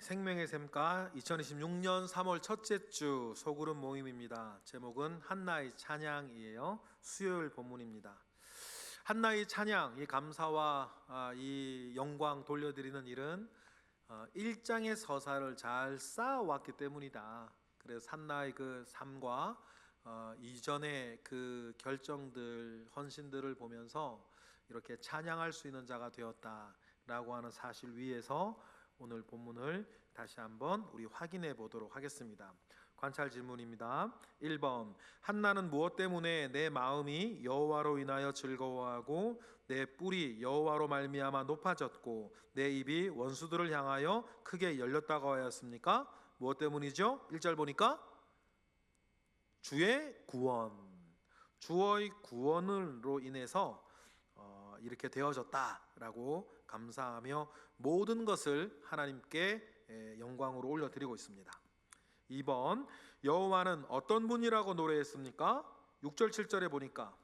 생명의 샘가 2026년 3월 첫째 주 소그룹 모임입니다. 제목은 한나의 찬양이에요. 수요일 본문입니다. 한나의 찬양, 이 감사와 이 영광 돌려드리는 일은 일장의 서사를 잘 쌓아왔기 때문이다. 그래서 한나의 그 삶과 이전의 그 결정들, 헌신들을 보면서 이렇게 찬양할 수 있는 자가 되었다라고 하는 사실 위에서 오늘 본문을 다시 한번 우리 확인해 보도록 하겠습니다. 관찰 질문입니다. 1번, 한나는 무엇 때문에 내 마음이 여호와로 인하여 즐거워하고 내 뿔이 여호와로 말미암아 높아졌고 내 입이 원수들을 향하여 크게 열렸다고 하였습니까? 무엇 때문이죠? 1절 보니까 주의 구원, 주의 구원으로 인해서 이렇게 되어졌다라고 감사하며 모든 것을 하나님께 영광으로 올려드리고 있습니다. 2번, 여호와는 어떤 분이라고 노래했습니까? 6절 7절에 보니까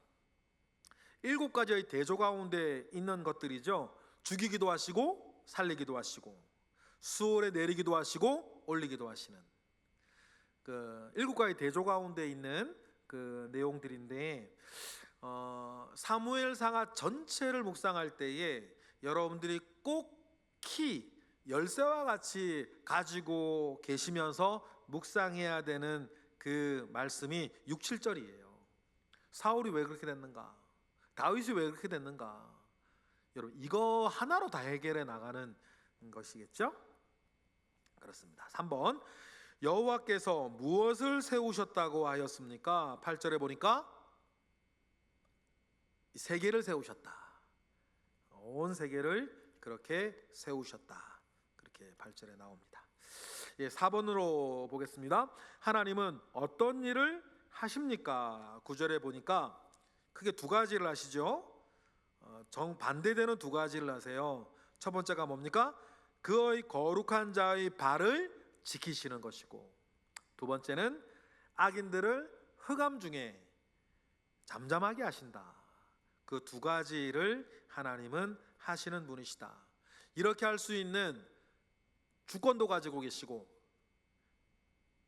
7가지의 대조 가운데 있는 것들이죠. 죽이기도 하시고 살리기도 하시고 수월에 내리기도 하시고 올리기도 하시는 그 7가지 대조 가운데 있는 그 내용들인데 사무엘상하 전체를 묵상할 때에 여러분들이 꼭 열쇠와 같이 가지고 계시면서 묵상해야 되는 그 말씀이 6, 7절이에요. 사울이 왜 그렇게 됐는가? 다윗이 왜 그렇게 됐는가? 여러분, 이거 하나로 다 해결해 나가는 것이겠죠? 그렇습니다. 3번, 여호와께서 무엇을 세우셨다고 하였습니까? 8절에 보니까 세계를 세우셨다. 온 세계를 그렇게 세우셨다. 그렇게 8절에 나옵니다. 4번으로 보겠습니다. 하나님은 어떤 일을 하십니까? 9절에 보니까 크게 두 가지를 하시죠. 정반대되는 두 가지를 하세요. 첫 번째가 뭡니까? 그의 거룩한 자의 발을 지키시는 것이고, 두 번째는 악인들을 흑암 중에 잠잠하게 하신다. 그 두 가지를 하나님은 하시는 분이시다. 이렇게 할 수 있는 주권도 가지고 계시고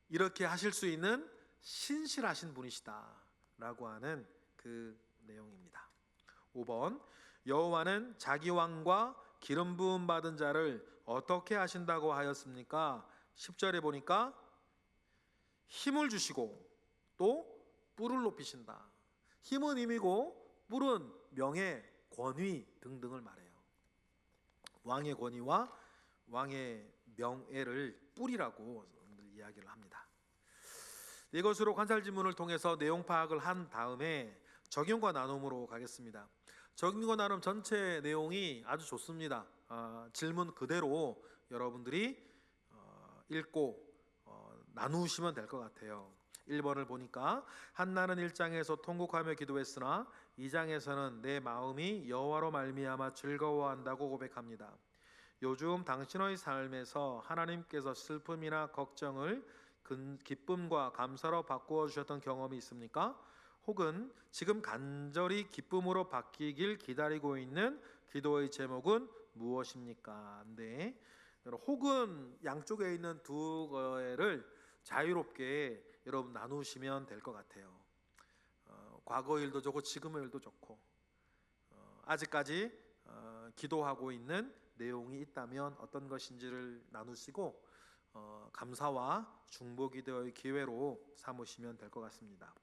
이렇게 하실 수 있는 신실하신 분이시다 라고 하는 그 내용입니다. 5번, 여호와는 자기 왕과 기름 부음 받은 자를 어떻게 하신다고 하였습니까? 10절에 보니까 힘을 주시고 또 뿔을 높이신다. 힘은 힘이고 뿔은 명예, 권위 등등을 말해요. 왕의 권위와 왕의 명예를 뿔이라고 이야기를 합니다. 이것으로 관찰 지문을 통해서 내용 파악을 한 다음에 적용과 나눔으로 가겠습니다. 적용과 나눔 전체 내용이 아주 좋습니다. 질문 그대로 여러분들이 읽고 나누시면 될 것 같아요. 1번을 보니까 한나는 1장에서 통곡하며 기도했으나 2장에서는 내 마음이 여호와로 말미암아 즐거워한다고 고백합니다. 요즘 당신의 삶에서 하나님께서 슬픔이나 걱정을 기쁨과 감사로 바꾸어 주셨던 경험이 있습니까? 혹은 지금 간절히 기쁨으로 바뀌길 기다리고 있는 기도의 제목은 무엇입니까? 네. 혹은 양쪽에 있는 두 개를 자유롭게 여러분 나누시면 될 것 같아요. 과거 일도 좋고 지금의 일도 좋고 아직까지 기도하고 있는 내용이 있다면 어떤 것인지를 나누시고 감사와 중보 기도의 기회로 삼으시면 될 것 같습니다.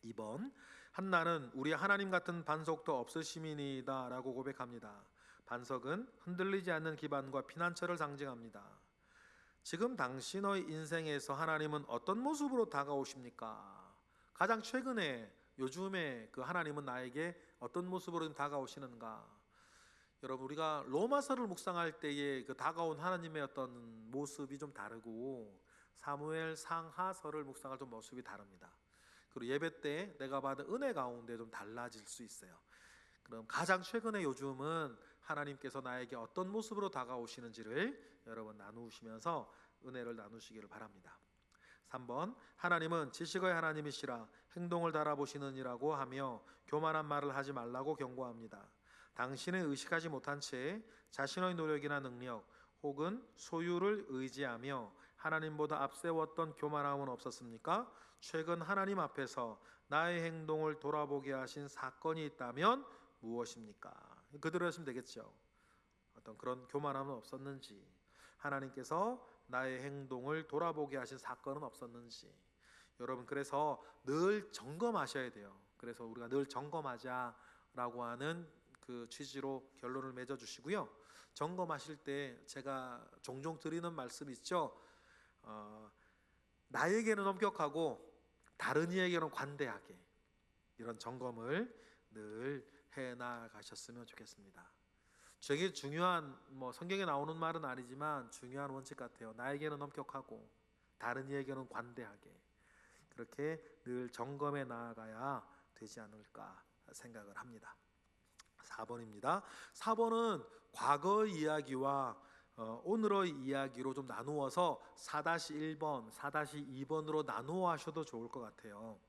2번, 한나는 우리 하나님 같은 반석도 없으심이니이다 라고 고백합니다. 반석은 흔들리지 않는 기반과 피난처를 상징합니다. 지금 당신의 인생에서 하나님은 어떤 모습으로 다가오십니까? 가장 최근에 요즘에 그 하나님은 나에게 어떤 모습으로 다가오시는가? 여러분, 우리가 로마서를 묵상할 때에 그 다가온 하나님의 어떤 모습이 좀 다르고 사무엘 상하서를 묵상할 때 모습이 다릅니다. 그리고 예배 때 내가 받은 은혜 가운데 좀 달라질 수 있어요. 그럼 가장 최근에 요즘은 하나님께서 나에게 어떤 모습으로 다가오시는지를 여러분 나누시면서 은혜를 나누시기를 바랍니다. 3번, 하나님은 지식의 하나님이시라 행동을 달아보시느니라고 하며 교만한 말을 하지 말라고 경고합니다. 당신은 의식하지 못한 채 자신의 노력이나 능력, 혹은 소유를 의지하며 하나님보다 앞세웠던 교만함은 없었습니까? 최근 하나님 앞에서 나의 행동을 돌아보게 하신 사건이 있다면 무엇입니까? 그대로 하시면 되겠죠. 어떤 그런 교만함은 없었는지, 하나님께서 나의 행동을 돌아보게 하신 사건은 없었는지. 여러분, 그래서 늘 점검하셔야 돼요. 그래서 우리가 늘 점검하자라고 하는 그 취지로 결론을 맺어 주시고요. 점검하실 때 제가 종종 드리는 말씀 있죠. 나에게는 엄격하고 다른 이에게는 관대하게, 이런 점검을 늘 해나가셨으면 좋겠습니다. 되게 중요한, 성경에 나오는 말은 아니지만 중요한 원칙 같아요. 나에게는 엄격하고 다른 이에게는 관대하게, 그렇게 늘 점검해 나아가야 되지 않을까 생각을 합니다. 4번입니다. 4번은 과거 이야기와 오늘의 이야기로 좀 나누어서 4-1번, 4-2번으로 나누어 하셔도 좋을 것 같아요.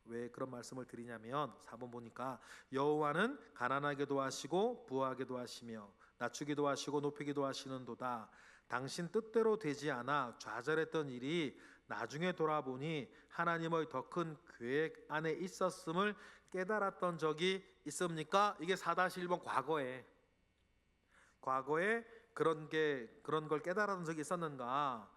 왜 그런 말씀을 드리냐면 4번 보니까 여호와는 가난하게도 하시고 부하게도 하시며 낮추기도 하시고 높이기도 하시는도다. 당신 뜻대로 되지 않아 좌절했던 일이 나중에 돌아보니 하나님의 더 큰 계획 안에 있었음을 깨달았던 적이 있습니까? 이게 4-1번 과거에 그런 걸 깨달았던 적이 있었는가라고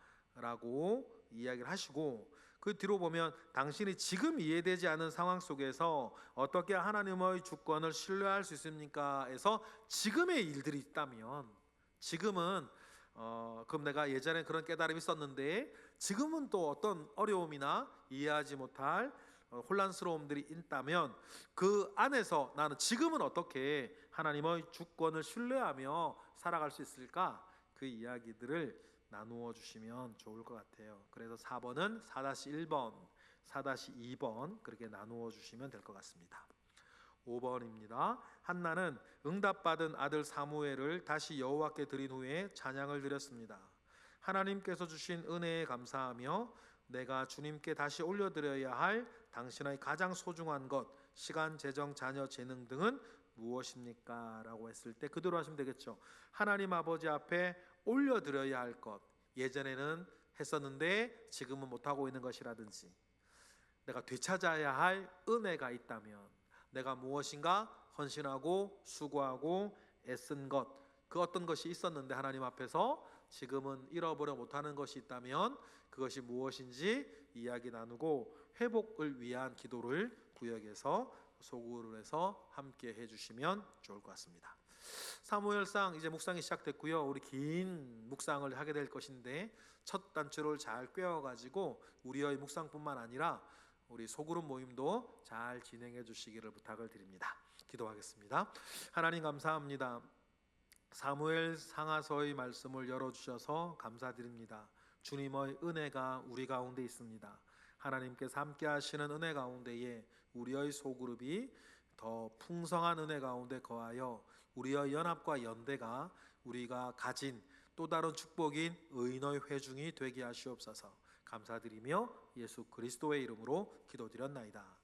이야기를 하시고, 그 뒤로 보면 당신이 지금 이해되지 않는 상황 속에서 어떻게 하나님의 주권을 신뢰할 수 있습니까? 에서 지금의 일들이 있다면, 지금은 그럼 내가 예전에 그런 깨달음이 있었는데 지금은 또 어떤 어려움이나 이해하지 못할 혼란스러움들이 있다면 그 안에서 나는 지금은 어떻게 하나님의 주권을 신뢰하며 살아갈 수 있을까? 그 이야기들을 나누어 주시면 좋을 것 같아요. 그래서 4번은 4-1번, 4-2번 그렇게 나누어 주시면 될 것 같습니다. 5번입니다. 한나는 응답받은 아들 사무엘을 다시 여호와께 드린 후에 찬양을 드렸습니다. 하나님께서 주신 은혜에 감사하며 내가 주님께 다시 올려드려야 할 당신의 가장 소중한 것, 시간, 재정, 자녀, 재능 등은 무엇입니까? 라고 했을 때 그대로 하시면 되겠죠. 하나님 아버지 앞에 올려드려야 할 것, 예전에는 했었는데 지금은 못하고 있는 것이라든지, 내가 되찾아야 할 은혜가 있다면, 내가 무엇인가 헌신하고 수고하고 애쓴 것, 그 어떤 것이 있었는데 하나님 앞에서 지금은 잃어버려 못하는 것이 있다면 그것이 무엇인지 이야기 나누고 회복을 위한 기도를 구역에서 소구를 해서 함께 해주시면 좋을 것 같습니다. 사무엘상 이제 묵상이 시작됐고요. 우리 긴 묵상을 하게 될 것인데 첫 단추를 잘 꿰어가지고 우리의 묵상뿐만 아니라 우리 소그룹 모임도 잘 진행해 주시기를 부탁을 드립니다. 기도하겠습니다. 하나님 감사합니다. 사무엘 상하서의 말씀을 열어주셔서 감사드립니다. 주님의 은혜가 우리 가운데 있습니다. 하나님께서 함께 하시는 은혜 가운데에 우리의 소그룹이 더 풍성한 은혜 가운데 거하여 우리의 연합과 연대가 우리가 가진 또 다른 축복인 의인의 회중이 되게 하시옵소서. 감사드리며 예수 그리스도의 이름으로 기도드렸나이다.